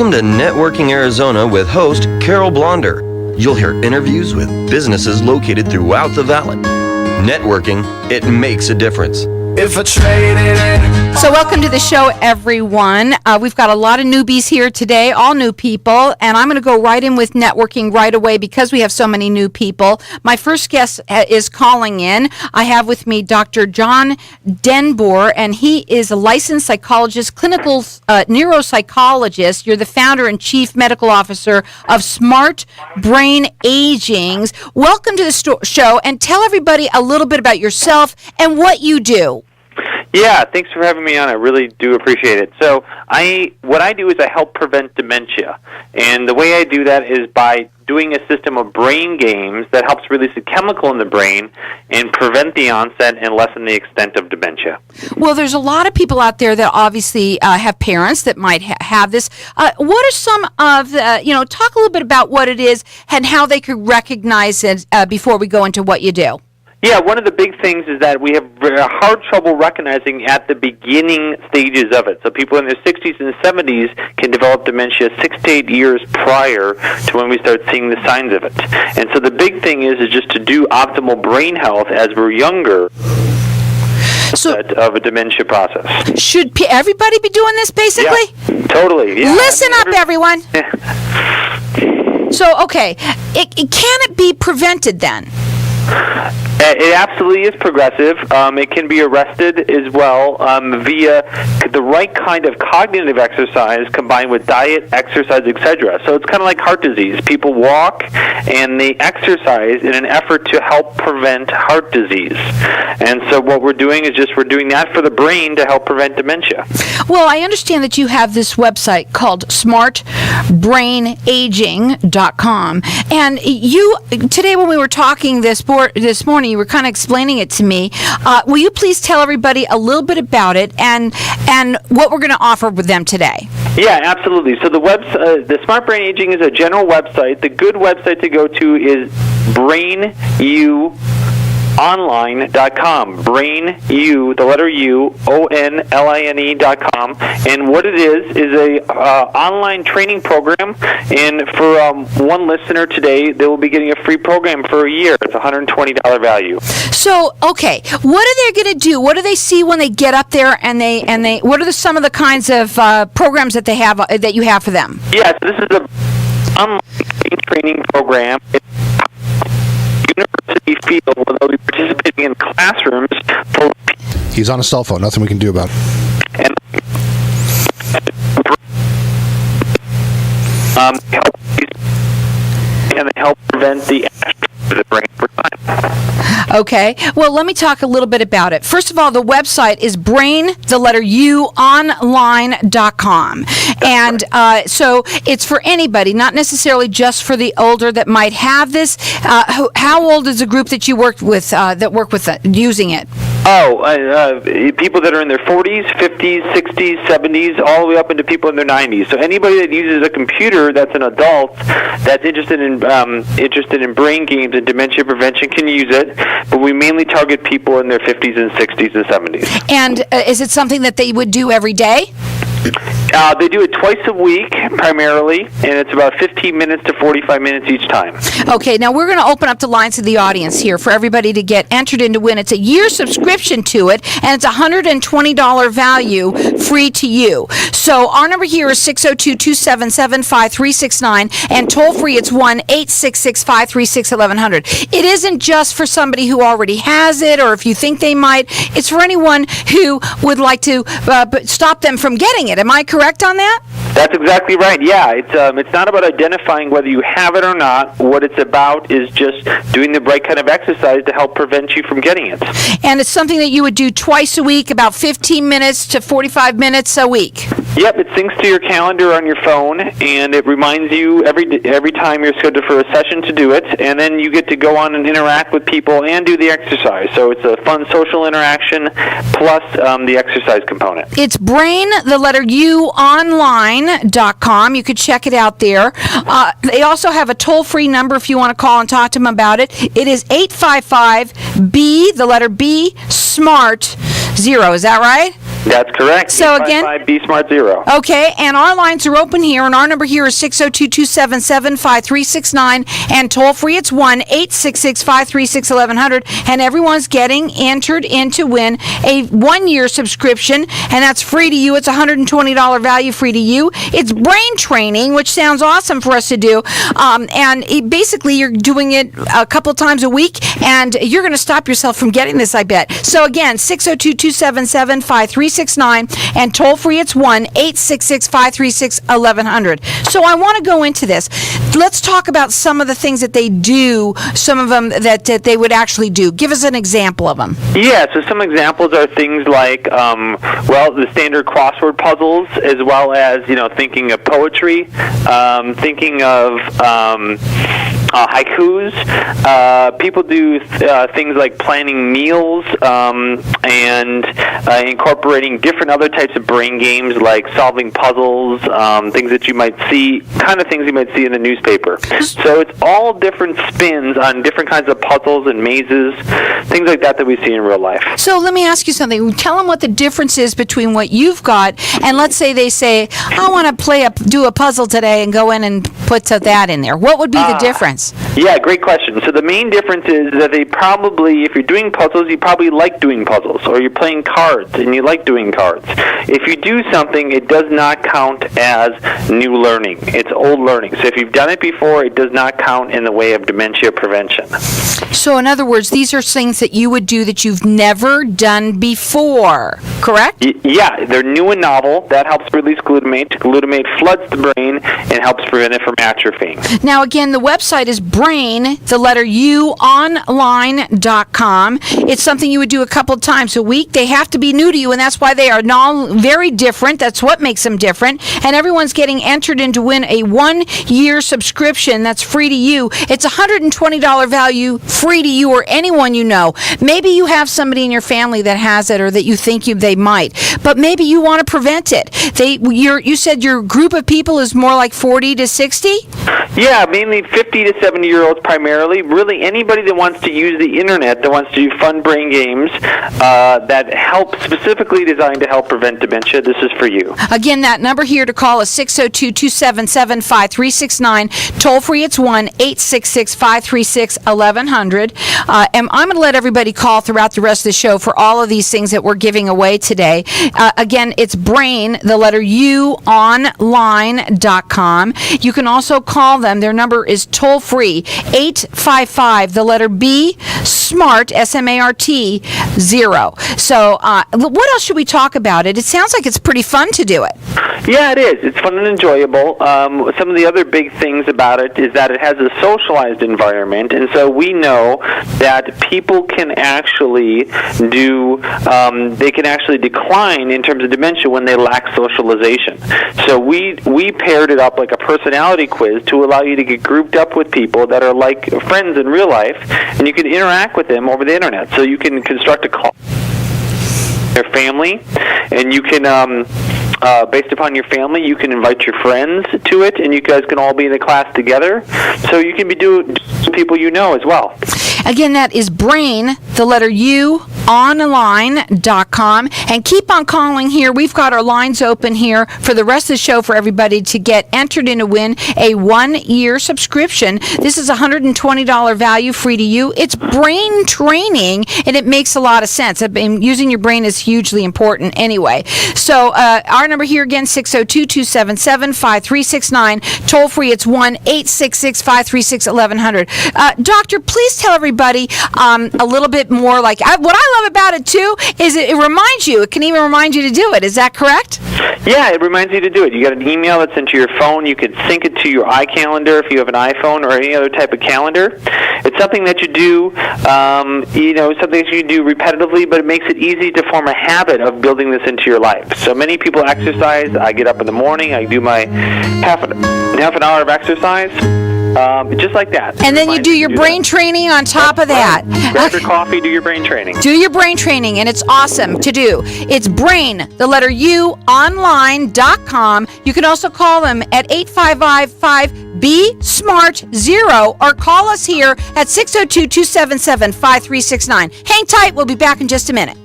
Welcome to Networking Arizona with host Carol Blonder. You'll hear interviews with businesses located throughout the valley. Networking, it makes a difference. If I traded it. So welcome to the show, everyone. We've got a lot of newbies here today, all new people, and I'm going to go right in with networking right away because we have so many new people. My first guest is calling in. I have with me Dr. John Denbour, and he is a licensed psychologist, clinical neuropsychologist. You're the founder and chief medical officer of Smart Brain Aging. Welcome to the show, and tell everybody a little bit about yourself and what you do. Yeah, thanks for having me on. I really do appreciate it. So what I do is I help prevent dementia. And the way I do that is by doing a system of brain games that helps release a chemical in the brain and prevent the onset and lessen the extent of dementia. Well, there's a lot of people out there that obviously have parents that might have this. What are some of the, talk a little bit about what it is and how they could recognize it before we go into what you do. Yeah, one of the big things is that we have hard trouble recognizing at the beginning stages of it. So people in their 60s and 70s can develop dementia 6 to 8 years prior to when we start seeing the signs of it. And so the big thing is just to do optimal brain health as we're younger of a dementia process. Should everybody be doing this, basically? Yeah, totally. Yeah. Listen up, everyone. So, okay, can it be prevented then? It absolutely is progressive. It can be arrested as well via the right kind of cognitive exercise combined with diet, exercise, etc. So it's kind of like heart disease. People walk and they exercise in an effort to help prevent heart disease. And so what we're doing is we're doing that for the brain to help prevent dementia. Well, I understand that you have this website called smartbrainaging.com. And you, today when we were talking this morning, you were kind of explaining it to me. Will you please tell everybody a little bit about it and what we're going to offer with them today? Yeah, absolutely. So the Smart Brain Aging is a general website. The good website to go to is BrainUOnline.com. BrainU, the letter U, ONLINE.com. And what it is a online training program. And for one listener today, they will be getting a free program for a year. It's $120 value. So, okay, what are they going to do? What do they see when they get up there? And they what are some of the kinds of programs that they have that you have for them? Yeah, so this is an online training program. University field where they'll be participating in classrooms full of people. He's on a cell phone. Nothing we can do about it. And they help prevent the atrophy of the brain for time. Okay. Well, let me talk a little bit about it. First of all, the website is BrainUOnline.com. And so it's for anybody, not necessarily just for the older that might have this. How old is the group that you work with that work with using it? People that are in their 40s, 50s, 60s, 70s, all the way up into people in their 90s. So anybody that uses a computer that's an adult that's interested in brain games and dementia prevention can use it, but we mainly target people in their 50s and 60s and 70s. And is it something that they would do every day? They do it twice a week, primarily, and it's about 15 minutes to 45 minutes each time. Okay, now we're going to open up the lines to the audience here for everybody to get entered in to win. It's a year subscription to it, and it's $120 value free to you. So our number here is 602-277-5369, and toll-free it's 1-866-536-1100. It isn't just for somebody who already has it, or if you think they might. It's for anyone who would like to stop them from getting it. Am I correct on that? That's exactly right. Yeah, it's not about identifying whether you have it or not. What it's about is just doing the right kind of exercise to help prevent you from getting it. And it's something that you would do twice a week, about 15 minutes to 45 minutes a week. Yep, it syncs to your calendar on your phone, and it reminds you every time you're scheduled for a session to do it, and then you get to go on and interact with people and do the exercise. So it's a fun social interaction plus the exercise component. It's BrainUOnline.com. You could check it out there. They also have a toll-free number if you want to call and talk to them about it. It is 855-B, the letter B, SMART 0. Is that right? That's correct. So again, 855-B-SMART-0. okay, and our lines are open here, and our number here is 602-277-5369, and toll-free, it's 1-866-536-1100, and everyone's getting entered in to win a one-year subscription, and that's free to you. It's $120 value, free to you. It's brain training, which sounds awesome for us to do, and basically you're doing it a couple times a week, and you're going to stop yourself from getting this, I bet. So again, 602-277-5369, and toll free it's 1-866-536-1100. So I want to go into this. Let's talk about some of the things that they do, some of them that they would actually do. Give us an example of them. Yeah, so some examples are things like, the standard crossword puzzles, as well as, thinking of poetry, thinking of haikus. People do things like planning meals and incorporating different other types of brain games like solving puzzles, things that you might see, kind of things you might see in the newspaper. So it's all different spins on different kinds of puzzles and mazes, things like that we see in real life. So let me ask you something. Tell them what the difference is between what you've got and let's say they say, I want to do a puzzle today and go in and put that in there. What would be the difference? Yeah, great question. So the main difference is that they probably, if you're doing puzzles, you probably like doing puzzles, or you're playing cards and you like doing cards. If you do something, it does not count as new learning. It's old learning. So if you've done it before, it does not count in the way of dementia prevention. So in other words, these are things that you would do that you've never done before, correct? Yeah, they're new and novel. That helps release glutamate. Glutamate floods the brain and helps prevent it from atrophying. Now again, the website is brain, the letter U, online.com. It's something you would do a couple times a week. They have to be new to you, and that's why they are all very different. That's what makes them different. And everyone's getting entered in to win a one-year subscription that's free to you. It's $120 value, free to you or anyone you know. Maybe you have somebody in your family that has it or that you think they might, but maybe you want to prevent it. You said your group of people is more like 40 to 60? Yeah, mainly 50 to 70-year-olds primarily. Really anybody that wants to use the internet, that wants to do fun brain games that help, specifically designed to help prevent dementia, this is for you. Again, that number here to call is 602-277-5369. Toll free, it's 1-866-536-1100. And I'm going to let everybody call throughout the rest of the show for all of these things that we're giving away today. Again, it's brain, the letter U, online.com. You can also call them. Their number is toll free, 855, the letter B, SMART, S-M-A-R-T, 0. So what else should we talk about it? It sounds like it's pretty fun to do it. Yeah, it is. It's fun and enjoyable. Some of the other big things about it is that it has a socialized environment, and so we know that people can actually decline in terms of dementia when they lack socialization. So we paired it up like a personality quiz to allow you to get grouped up with people that are like friends in real life, and you can interact with them over the internet. So you can construct a call their family, and you can based upon your family, you can invite your friends to it, and you guys can all be in a class together. So you can be doing people you know as well. Again, that is brain, the letter U, online.com. And keep on calling here. We've got our lines open here for the rest of the show for everybody to get entered in to win a one-year subscription. This is $120 value, free to you. It's brain training, and it makes a lot of sense. Using your brain is hugely important anyway. So our number here again, 602-277-5369. Toll free, it's 1-866-536-1100. Doctor, please tell everybody a little bit more. What I love about it too is it reminds you. It can even remind you to do it. Is that correct? Yeah, it reminds you to do it. You got an email that's into your phone. You can sync it to your iCalendar if you have an iPhone or any other type of calendar. It's something that you do, something that you do repetitively, but it makes it easy to form a habit of building this into your life. So many people exercise. I get up in the morning. I do my half an hour of exercise. Just like that. And then you do your brain training on top of that. Grab your coffee, do your brain training. Do your brain training, and it's awesome to do. It's brain, the letter U, online.com. You can also call them at 855-B-SMART-0 or call us here at 602-277-5369. Hang tight. We'll be back in just a minute.